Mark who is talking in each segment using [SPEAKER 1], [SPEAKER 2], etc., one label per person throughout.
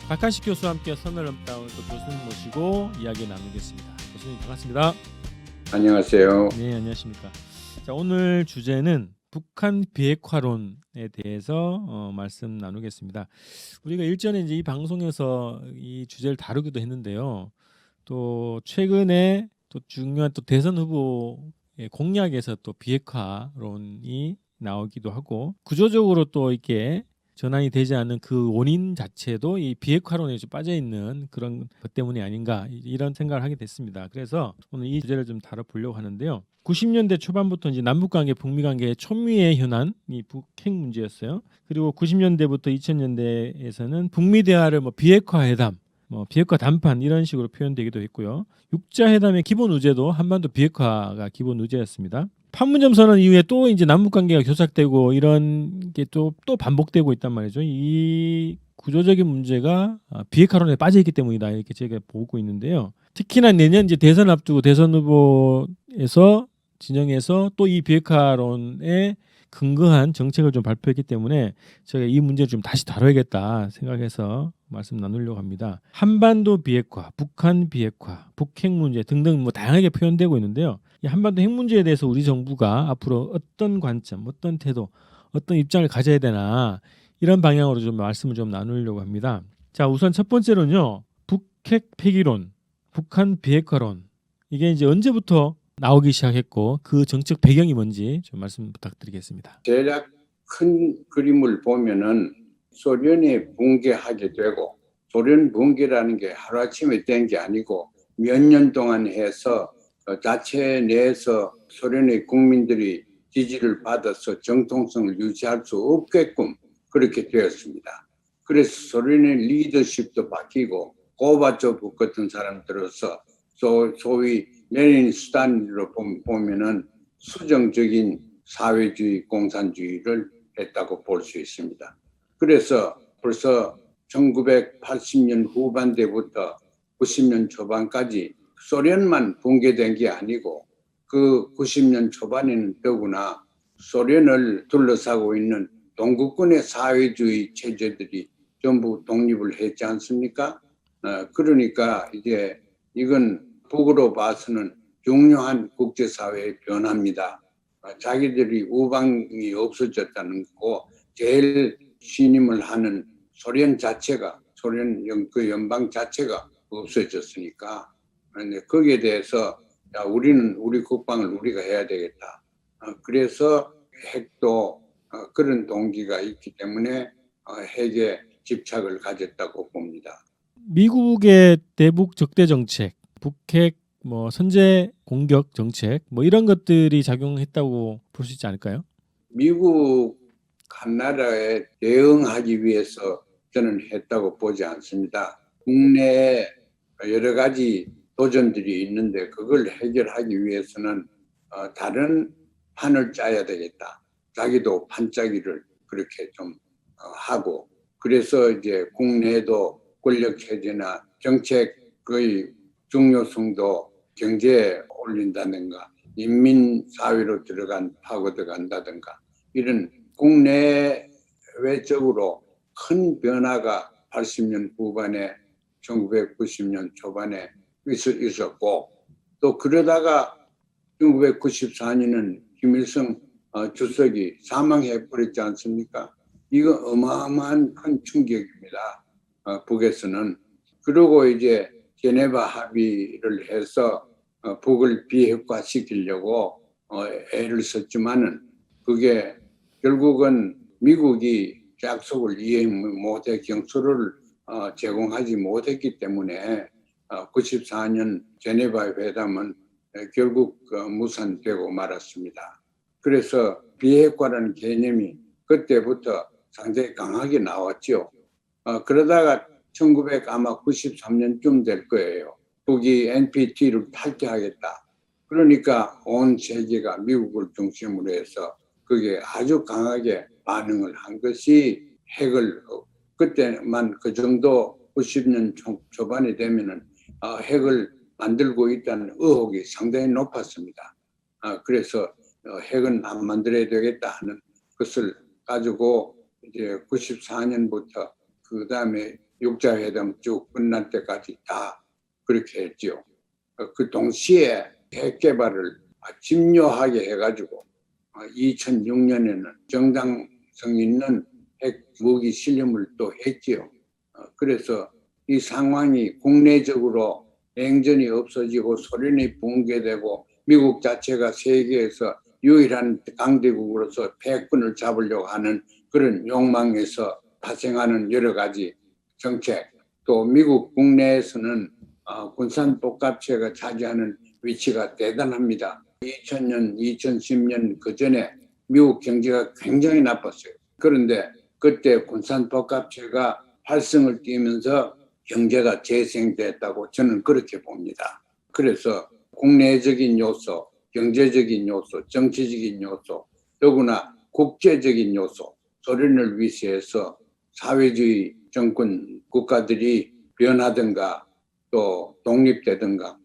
[SPEAKER 1] 박한식 교수와 함께 선을 넘다 오늘 또 교수님 모시고 이야기 나누겠습니다. 교수님 반갑습니다.
[SPEAKER 2] 안녕하세요.
[SPEAKER 1] 네, 안녕하십니까. 자, 오늘 주제는 북한 비핵화론에 대해서 말씀 나누겠습니다. 우리가 일전에 이제 이 방송에서 이 주제를 다루기도 했는데요. 또 최근에 또 중요한 또 대선 후보의 공약에서 또 비핵화론이 나오기도 하고 구조적으로 또 이렇게 전환이 되지 않는 그 원인 자체도 이 비핵화론에 좀 빠져 있는 그런 것 때문이 아닌가 이런 생각을 하게 됐습니다. 그래서 오늘 이 주제를 좀 다뤄보려고 하는데요. 90년대 초반부터 이제 남북관계, 북미관계의 촌미의 현안이 북핵 문제였어요. 그리고 90년대부터 2000년대에서는 북미 대화를 뭐 비핵화 회담, 뭐 비핵화 담판 이런 식으로 표현되기도 했고요. 육자회담의 기본 의제도 한반도 비핵화가 기본 의제였습니다. 판문점 선언 이후에 또 이제 남북 관계가 교착되고 이런 게 또 반복되고 있단 말이죠. 이 구조적인 문제가 비핵화론에 빠져 있기 때문이다 이렇게 제가 보고 있는데요. 특히나 내년 이제 대선 앞두고 대선 후보에서 진영에서 또 이 비핵화론에 근거한 정책을 좀 발표했기 때문에 제가 이 문제를 좀 다시 다뤄야겠다 생각해서 말씀 나누려고 합니다. 한반도 비핵화, 북한 비핵화, 북핵 문제 등등 뭐 다양하게 표현되고 있는데요. 이 한반도 핵 문제에 대해서 우리 정부가 앞으로 어떤 관점, 어떤 태도, 어떤 입장을 가져야 되나 이런 방향으로 좀 말씀을 좀 나누려고 합니다. 자, 우선 첫 번째로는요. 북핵 폐기론, 북한 비핵화론 이게 이제 언제부터 나오기 시작했고 그 정책 배경이 뭔지 좀 말씀 부탁드리겠습니다.
[SPEAKER 2] 대략 큰 그림을 보면은 소련이 붕괴하게 되고 소련 붕괴라는 게 하루아침에 된 게 아니고 몇 년 동안 해서 자체 내에서 소련의 국민들이 지지를 받아서 정통성을 유지할 수 없게끔 그렇게 되었습니다. 그래서 소련의 리더십도 바뀌고 고바초프 같은 사람들로서 소위 레닌 스탄으로 보면은 수정적인 사회주의, 공산주의를 했다고 볼 수 있습니다. 그래서 벌써 1980년 후반대부터 90년 초반까지 소련만 붕괴된 게 아니고 그 90년 초반에는 더구나 소련을 둘러싸고 있는 동구권의 사회주의 체제들이 전부 독립을 했지 않습니까? 그러니까 이제 이건 북으로 봐서는 중요한 국제사회의 변화입니다. 자기들이 우방이 없어졌다는 거고 제일 신임을 하는 소련 자체가 소련 그 연방 자체가 없어졌으니까 거기에 대해서 야, 우리는 우리 국방을 우리가 해야 되겠다. 그래서 핵도 그런 동기가 있기 때문에 핵에 집착을 가졌다고 봅니다.
[SPEAKER 1] 미국의 대북 적대 정책, 북핵 뭐 선제 공격 정책 뭐 이런 것들이 작용했다고 볼 수 있지 않을까요?
[SPEAKER 2] 미국 한 나라에 대응하기 위해서 저는 했다고 보지 않습니다. 국내에 여러 가지 도전들이 있는데 그걸 해결하기 위해서는 다른 판을 짜야 되겠다. 자기도 판짜기를 그렇게 좀 하고 그래서 이제 국내에도 권력체제나 정책의 중요성도 경제에 올린다든가 인민사회로 파고들어간다든가 이런 국내외적으로 큰 변화가 80년 후반에 1990년 초반에 있었고 또 그러다가 1994년은 김일성 주석이 사망해버렸지 않습니까? 이거 어마어마한 큰 충격입니다. 북에서는. 그리고 이제 제네바 합의를 해서 북을 비핵화시키려고 애를 썼지만은 그게 결국은 미국이 약속을 이해 못해 경수를 제공하지 못했기 때문에 94년 제네바 회담은 결국 무산되고 말았습니다. 그래서 비핵화라는 개념이 그때부터 상당히 강하게 나왔죠. 그러다가 1993년쯤 될 거예요. 북이 NPT를 탈퇴하겠다. 그러니까 온 세계가 미국을 중심으로 해서 그게 아주 강하게 반응을 한 것이 핵을 그때만 그 정도 90년 초반에 되면은 핵을 만들고 있다는 의혹이 상당히 높았습니다. 그래서 핵은 안 만들어야 되겠다 하는 것을 가지고 이제 94년부터 그 다음에 육자회담 쭉 끝날 때까지 다 그렇게 했죠. 그 동시에 핵 개발을 집요하게 해가지고 2006년에는 정당성 있는 핵 무기 실험을 또 했지요. 그래서 이 상황이 국내적으로 냉전이 없어지고 소련이 붕괴되고 미국 자체가 세계에서 유일한 강대국으로서 패권을 잡으려고 하는 그런 욕망에서 발생하는 여러 가지 정책, 또 미국 국내에서는 군산 복합체가 차지하는 위치가 대단합니다. 2000년, 2010년 그 전에 미국 경제가 굉장히 나빴어요. 그런데 그때 군산 복합체가 활성을 띠면서 경제가 재생됐다고 저는 그렇게 봅니다. 그래서 국내적인 요소, 경제적인 요소, 정치적인 요소, 더구나 국제적인 요소, 소련을 위시해서 사회주의 정권 국가들이 변하든가 또 독립되든가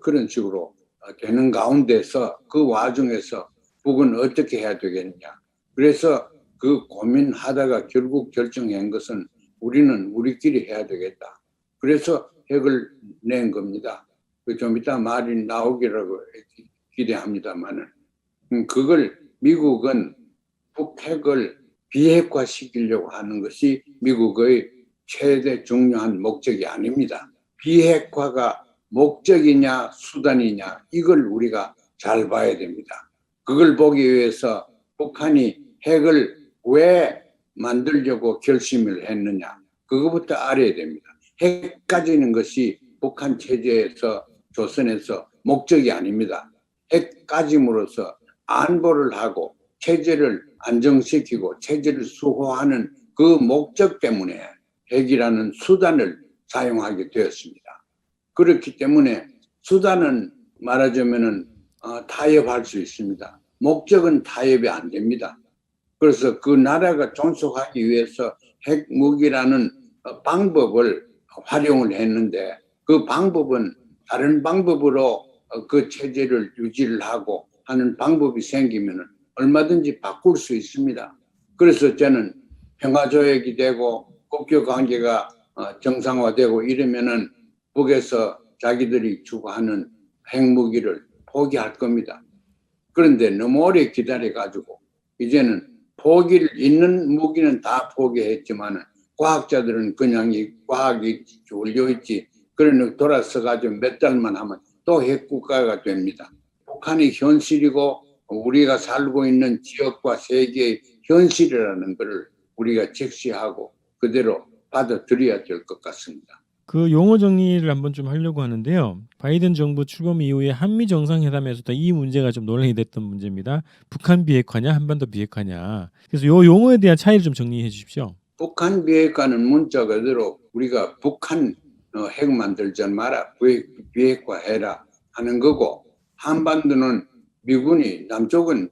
[SPEAKER 2] 그런 식으로 되는 가운데서 그 와중에서 북은 어떻게 해야 되겠느냐. 그래서 그 고민하다가 결국 결정한 것은 우리는 우리끼리 해야 되겠다. 그래서 핵을 낸 겁니다. 좀 이따 말이 나오기라고 기대합니다만은 그걸 미국은 북핵을 비핵화 시키려고 하는 것이 미국의 최대 중요한 목적이 아닙니다. 비핵화가 목적이냐 수단이냐 이걸 우리가 잘 봐야 됩니다. 그걸 보기 위해서 북한이 핵을 왜 만들려고 결심을 했느냐 그것부터 알아야 됩니다. 핵 가지는 것이 북한 체제에서 조선에서 목적이 아닙니다. 핵 가짐으로써 안보를 하고 체제를 안정시키고 체제를 수호하는 그 목적 때문에 핵이라는 수단을 사용하게 되었습니다. 그렇기 때문에 수단은 말하자면은 타협할 수 있습니다. 목적은 타협이 안 됩니다. 그래서 그 나라가 존속하기 위해서 핵무기라는 방법을 활용을 했는데 그 방법은 다른 방법으로 그 체제를 유지를 하고 하는 방법이 생기면 얼마든지 바꿀 수 있습니다. 그래서 저는 평화조약이 되고 국교 관계가 정상화되고 이러면은 북에서 자기들이 추구하는 핵무기를 포기할 겁니다. 그런데 너무 오래 기다려가지고 이제는 포기를 있는 무기는 다 포기했지만 과학자들은 그냥 이 과학이 졸려있지 그러니 돌아서가지고 몇 달만 하면 또 핵국가가 됩니다. 북한이 현실이고 우리가 살고 있는 지역과 세계의 현실이라는 것을 우리가 직시하고 그대로 받아들여야 될 것 같습니다.
[SPEAKER 1] 그 용어 정리를 한번 좀 하려고 하는데요. 바이든 정부 출범 이후에 한미 정상회담에서도 이 문제가 좀 논란이 됐던 문제입니다. 북한 비핵화냐, 한반도 비핵화냐. 그래서 요 용어에 대한 차이를 좀 정리해 주십시오.
[SPEAKER 2] 북한 비핵화는 문자 그대로 우리가 북한 핵 만들지 마라, 비핵화해라 하는 거고 한반도는 미군이 남쪽은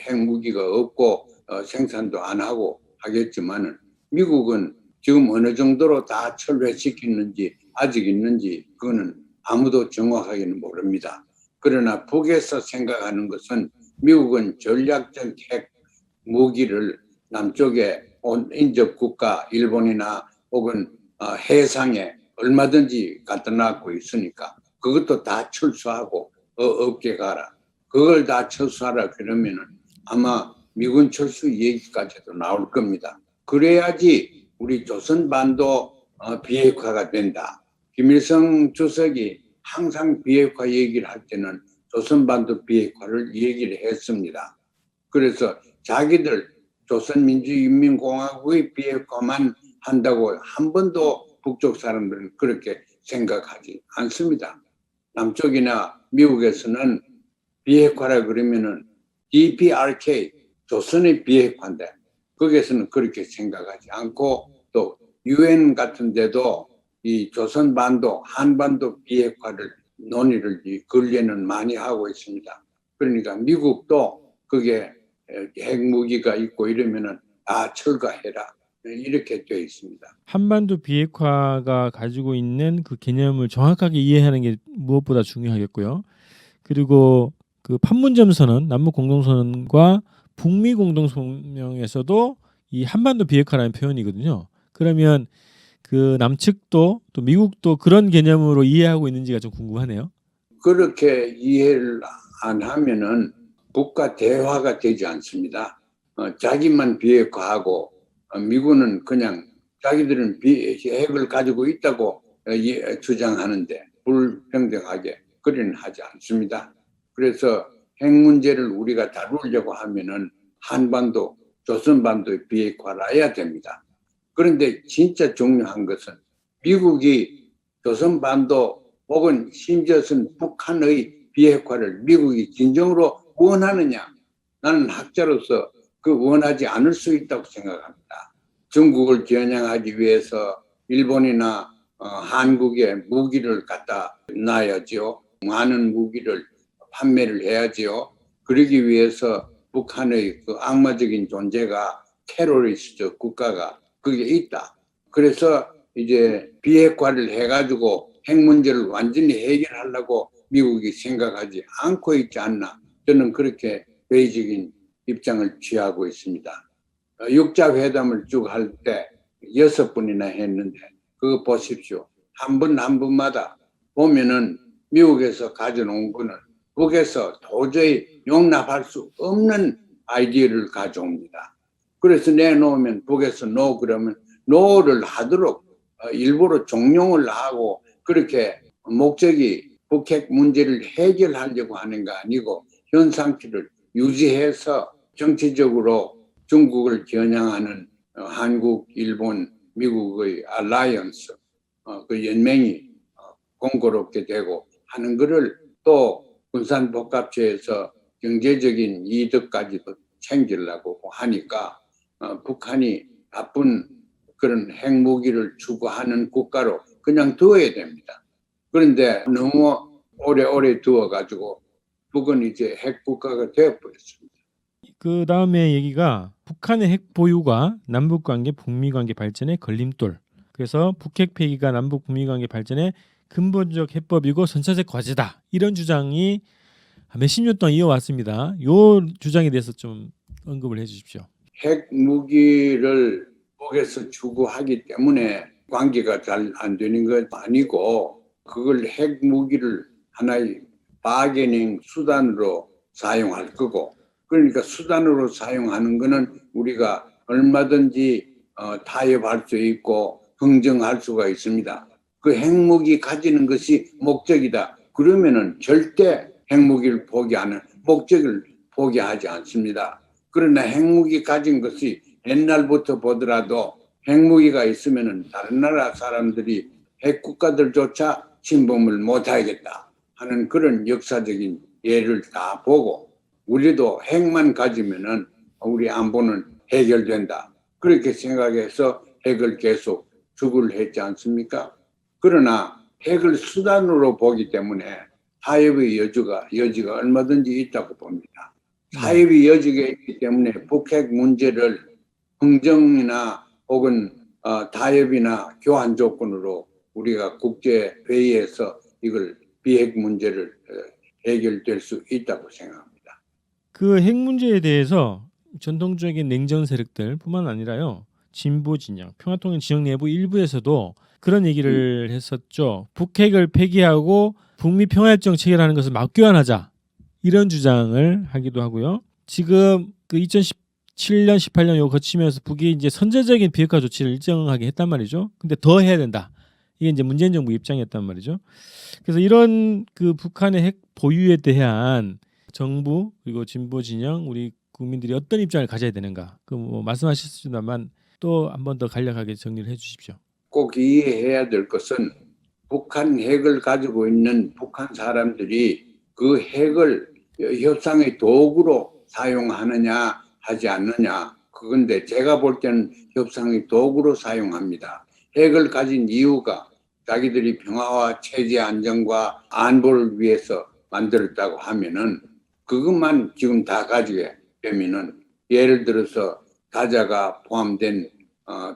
[SPEAKER 2] 핵무기가 없고 생산도 안 하고 하겠지만은 미국은 지금 어느 정도로 다 철회시켰는지 아직 있는지 그거는 아무도 정확하게는 모릅니다. 그러나 북에서 생각하는 것은 미국은 전략적 핵 무기를 남쪽에 인접 국가 일본이나 혹은 해상에 얼마든지 갖다 놨고 있으니까 그것도 다 철수하고 없게 가라. 그걸 다 철수하라 그러면은 아마 미군 철수 얘기까지도 나올 겁니다. 그래야지 우리 조선반도 비핵화가 된다. 김일성 주석이 항상 비핵화 얘기를 할 때는 조선반도 비핵화를 얘기를 했습니다. 그래서 자기들 조선민주인민공화국의 비핵화만 한다고 한 번도 북쪽 사람들은 그렇게 생각하지 않습니다. 남쪽이나 미국에서는 비핵화라 그러면은 DPRK, 조선의 비핵화인데 거기에서는 그렇게 생각하지 않고 또 UN 같은 데도 이 조선반도, 한반도 비핵화를 논의를 근래는 많이 하고 있습니다. 그러니까 미국도 그게 핵무기가 있고 이러면은 철거해라 이렇게 되어 있습니다.
[SPEAKER 1] 한반도 비핵화가 가지고 있는 그 개념을 정확하게 이해하는 게 무엇보다 중요하겠고요. 그리고 그 판문점 선언, 남북 공동선언과 북미 공동성명에서도 이 한반도 비핵화라는 표현이거든요. 그러면 그 남측도 또 미국도 그런 개념으로 이해하고 있는지가 좀 궁금하네요.
[SPEAKER 2] 그렇게 이해를 안 하면은 국가 대화가 되지 않습니다. 자기만 비핵화하고 미국은 그냥 자기들은 핵을 가지고 있다고 주장하는데 불평등하게 그리는 하지 않습니다. 그래서 핵 문제를 우리가 다루려고 하면은 한반도, 조선반도의 비핵화를 해야 됩니다. 그런데 진짜 중요한 것은 미국이 조선반도 혹은 심지어는 북한의 비핵화를 미국이 진정으로 원하느냐? 나는 학자로서 그 원하지 않을 수 있다고 생각합니다. 중국을 겨냥하기 위해서 일본이나 한국에 무기를 갖다 놔야지요. 많은 무기를 판매를 해야지요. 그러기 위해서 북한의 그 악마적인 존재가 테러리스트 국가가 그게 있다. 그래서 이제 비핵화를 해가지고 핵 문제를 완전히 해결하려고 미국이 생각하지 않고 있지 않나. 저는 그렇게 회의적인 입장을 취하고 있습니다. 육자 회담을 쭉 할 때 6번이나 했는데 그거 보십시오. 한 번 한 번마다 보면은 미국에서 가져온 거는 북에서 도저히 용납할 수 없는 아이디어를 가져옵니다. 그래서 내놓으면 북에서 노 그러면 노를 하도록 일부러 종용을 하고 그렇게 목적이 북핵 문제를 해결하려고 하는 거 아니고 현 상태를 유지해서 정치적으로 중국을 겨냥하는 한국, 일본, 미국의 알라이언스 그 연맹이 공고롭게 되고 하는 것을 또 군산복합체에서 경제적인 이득까지도 챙기려고 하니까 북한이 나쁜 그런 핵무기를 추구하는 국가로 그냥 두어야 됩니다. 그런데 너무 오래오래 두어가지고 북은 이제 핵국가가 되어버렸습니다.
[SPEAKER 1] 그 다음에 얘기가 북한의 핵 보유가 남북 관계, 북미 관계 발전에 걸림돌. 그래서 북핵 폐기가 남북 북미 관계 발전에 근본적 해법이고 선차적 과제다. 이런 주장이 몇십 년 동안 이어왔습니다. 요 주장에 대해서 좀 언급을 해주십시오.
[SPEAKER 2] 핵 무기를 북에서 추구하기 때문에 관계가 잘 안 되는 것 아니고 그걸 핵 무기를 하나의 바게닝 수단으로 사용할 거고 그러니까 수단으로 사용하는 거는 우리가 얼마든지 타협할 수 있고 흥정할 수가 있습니다. 그 핵무기 가지는 것이 목적이다. 그러면은 절대 핵무기를 포기하는 목적을 포기하지 않습니다. 그러나 핵무기 가진 것이 옛날부터 보더라도 핵무기가 있으면은 다른 나라 사람들이 핵국가들조차 침범을 못하겠다 하는 그런 역사적인 예를 다 보고 우리도 핵만 가지면은 우리 안보는 해결된다. 그렇게 생각해서 핵을 계속 주구를 했지 않습니까? 그러나 핵을 수단으로 보기 때문에 타협의 여지가 얼마든지 있다고 봅니다. 타협의 여지가 있기 때문에 북핵 문제를 흥정이나 혹은 타협이나 교환 조건으로 우리가 국제회의에서 이걸 비핵 문제를 해결될 수 있다고 생각합니다.
[SPEAKER 1] 그 핵 문제에 대해서 전통적인 냉전 세력들뿐만 아니라요. 진보 진영, 평화통일 진영 내부 일부에서도 그런 얘기를 했었죠. 북핵을 폐기하고 북미 평화협정 체결하는 것을 막교환하자. 이런 주장을 하기도 하고요. 지금 그 2017년, 18년 요 거치면서 북이 이제 선제적인 비핵화 조치를 일정하게 했단 말이죠. 근데 더 해야 된다. 이게 이제 문재인 정부 입장이었단 말이죠. 그래서 이런 그 북한의 핵 보유에 대한 정부 그리고 진보 진영 우리 국민들이 어떤 입장을 가져야 되는가? 그 뭐 말씀하셨습니다만 또 한 번 더 간략하게 정리를 해주십시오.
[SPEAKER 2] 꼭 이해해야 될 것은 북한 핵을 가지고 있는 북한 사람들이 그 핵을 협상의 도구로 사용하느냐 하지 않느냐 그건데 제가 볼 때는 협상의 도구로 사용합니다. 핵을 가진 이유가 자기들이 평화와 체제 안정과 안보를 위해서 만들었다고 하면은 그것만 지금 다 가지게 되면은 예를 들어서 다자가 포함된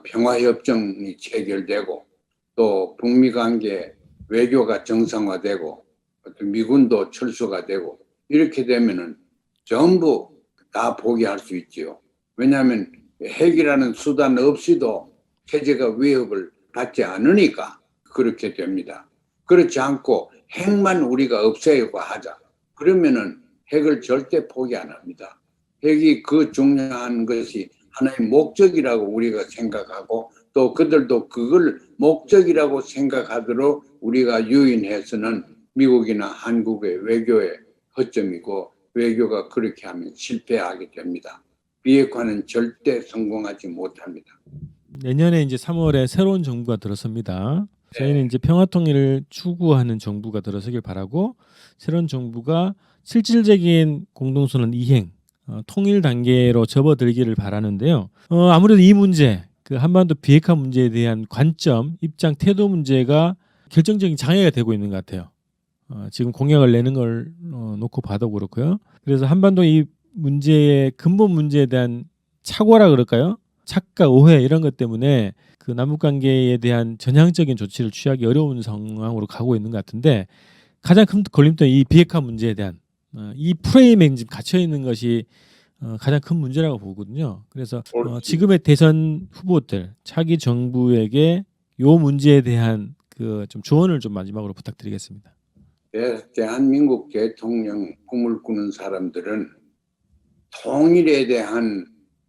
[SPEAKER 2] 평화협정이 체결되고 또 북미 관계 외교가 정상화되고 또 미군도 철수가 되고 이렇게 되면은 전부 다 포기할 수 있지요. 왜냐하면 핵이라는 수단 없이도 체제가 위협을 갖지 않으니까 그렇게 됩니다. 그렇지 않고 핵만 우리가 없애고 하자. 그러면은 핵을 절대 포기 안 합니다. 핵이 그 중요한 것이 하나의 목적이라고 우리가 생각하고 또 그들도 그걸 목적이라고 생각하도록 우리가 유인해서는 미국이나 한국의 외교의 허점이고 외교가 그렇게 하면 실패하게 됩니다. 비핵화는 절대 성공하지 못합니다.
[SPEAKER 1] 내년에 이제 3월에 새로운 정부가 들어섭니다. 저희는 이제 평화통일을 추구하는 정부가 들어서길 바라고 새로운 정부가 실질적인 공동선언 이행, 통일 단계로 접어들기를 바라는데요. 아무래도 이 문제, 그 한반도 비핵화 문제에 대한 관점, 입장, 태도 문제가 결정적인 장애가 되고 있는 것 같아요. 지금 공약을 내는 걸 놓고 봐도 그렇고요. 그래서 한반도 이 문제의 근본 문제에 대한 착오라 그럴까요? 착각, 오해 이런 것 때문에 그 남북 관계에 대한 전향적인 조치를 취하기 어려운 상황으로 가고 있는 것 같은데 가장 큰 걸림돌이 이 비핵화 문제에 대한 이 프레임에 지금 갇혀 있는 것이 가장 큰 문제라고 보거든요. 그래서 지금의 대선 후보들 차기 정부에게 이 문제에 대한 그 좀 조언을 좀 마지막으로 부탁드리겠습니다.
[SPEAKER 2] 대한민국 대통령 꿈을 꾸는 사람들은 통일에 대한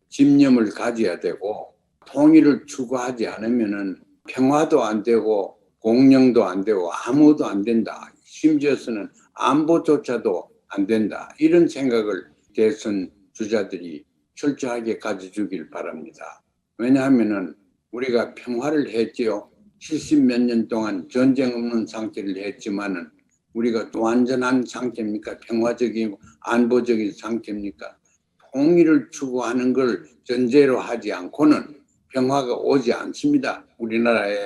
[SPEAKER 2] 집념을 가져야 되고 통일을 추구하지 않으면은 평화도 안 되고 공영도 안 되고 아무도 안 된다. 심지어서는 안보조차도 안 된다. 이런 생각을 대선 주자들이 철저하게 가져주길 바랍니다. 왜냐하면은 우리가 평화를 했지요. 70몇 년 동안 전쟁 없는 상태를 했지만은 우리가 또 완전한 상태입니까? 평화적이고 안보적인 상태입니까? 통일을 추구하는 걸 전제로 하지 않고는 평화가 오지 않습니다. 우리나라에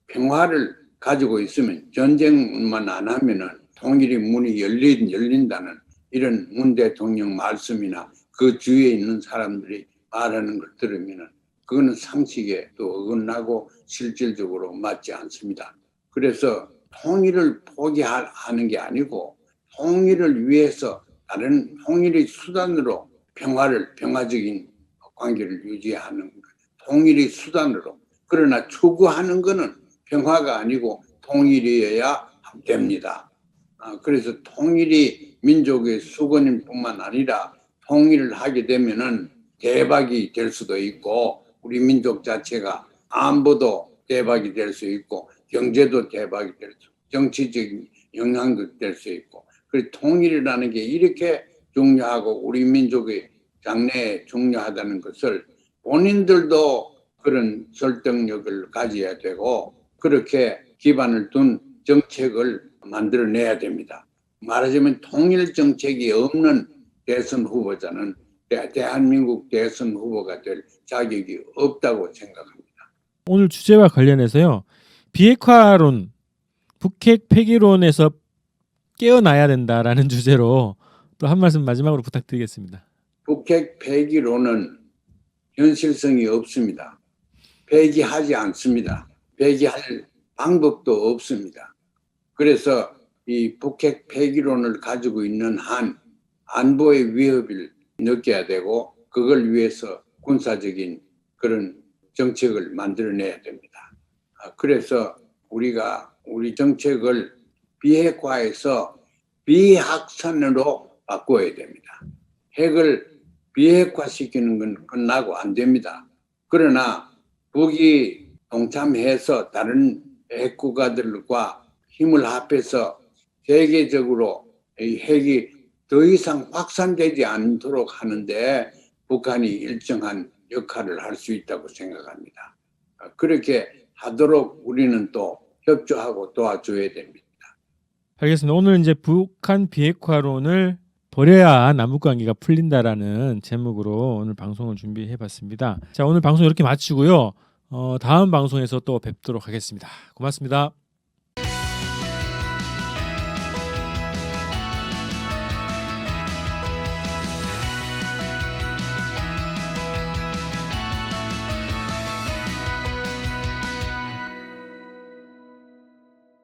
[SPEAKER 2] 평화를 가지고 있으면 전쟁만 안 하면은 통일의 문이 열린다는 이런 문 대통령 말씀이나 그 주위에 있는 사람들이 말하는 걸 들으면은 그거는 상식에 또 어긋나고 실질적으로 맞지 않습니다. 그래서 통일을 포기하는 게 아니고 통일을 위해서 다른 통일의 수단으로 평화적인 관계를 유지하는 통일의 수단으로 그러나 추구하는 것은 평화가 아니고 통일이어야 됩니다. 그래서 통일이 민족의 수건일 뿐만 아니라 통일을 하게 되면은 대박이 될 수도 있고 우리 민족 자체가 안보도 대박이 될 수 있고 경제도 대박이 될 수 있고 정치적인 영향도 될 수 있고 그래서 통일이라는 게 이렇게 중요하고 우리 민족의 장래에 중요하다는 것을 본인들도 그런 설득력을 가져야 되고 그렇게 기반을 둔 정책을 만들어내야 됩니다. 말하자면 통일 정책이 없는 대선 후보자는 대한민국 대선 후보가 될 자격이 없다고 생각합니다.
[SPEAKER 1] 오늘 주제와 관련해서요. 비핵화론, 북핵 폐기론에서 깨어나야 된다라는 주제로 또 한 말씀 마지막으로 부탁드리겠습니다.
[SPEAKER 2] 북핵 폐기론은 현실성이 없습니다. 폐기하지 않습니다. 폐기할 방법도 없습니다. 그래서 이 북핵 폐기론을 가지고 있는 한 안보의 위협을 느껴야 되고 그걸 위해서 군사적인 그런 정책을 만들어내야 됩니다. 그래서 우리가 우리 정책을 비핵화해서 비확산으로 바꿔야 됩니다. 핵을 비핵화시키는 건 끝나고 안 됩니다. 그러나 북이 동참해서 다른 핵국가들과 힘을 합해서 세계적으로 이 핵이 더 이상 확산되지 않도록 하는데 북한이 일정한 역할을 할 수 있다고 생각합니다. 그렇게 하도록 우리는 또 협조하고 도와줘야 됩니다.
[SPEAKER 1] 알겠습니다. 오늘 이제 북한 비핵화론을 버려야 남북 관계가 풀린다라는 제목으로 오늘 방송을 준비해봤습니다. 자, 오늘 방송 이렇게 마치고요. 다음 방송에서 또 뵙도록 하겠습니다. 고맙습니다.